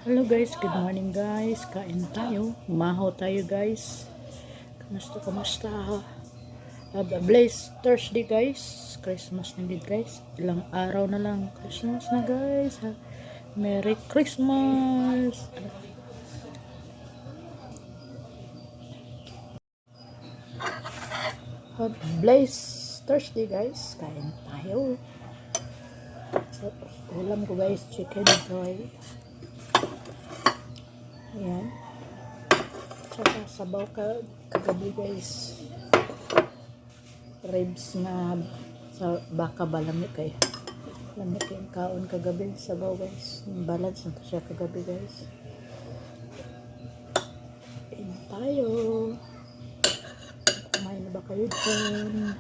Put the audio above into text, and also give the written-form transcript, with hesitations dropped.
Hello guys, good morning guys. Kain tayo. Umahaw tayo guys. Kamusta? Have a blessed Thursday guys. Christmas na din guys. Ilang araw na lang. Christmas na guys. Merry Christmas. Have a blessed Thursday guys. Kain tayo. So, ulam ko guys, chicken joy. Ayan. Tsaka sabaw kagabi guys. Ribs na sa baka ba lamig kayo. Lamig yung kaon kagabi. Sabaw guys. Yung balance na siya kagabi guys. Ayan tayo. Kumain na ba kayo dyan?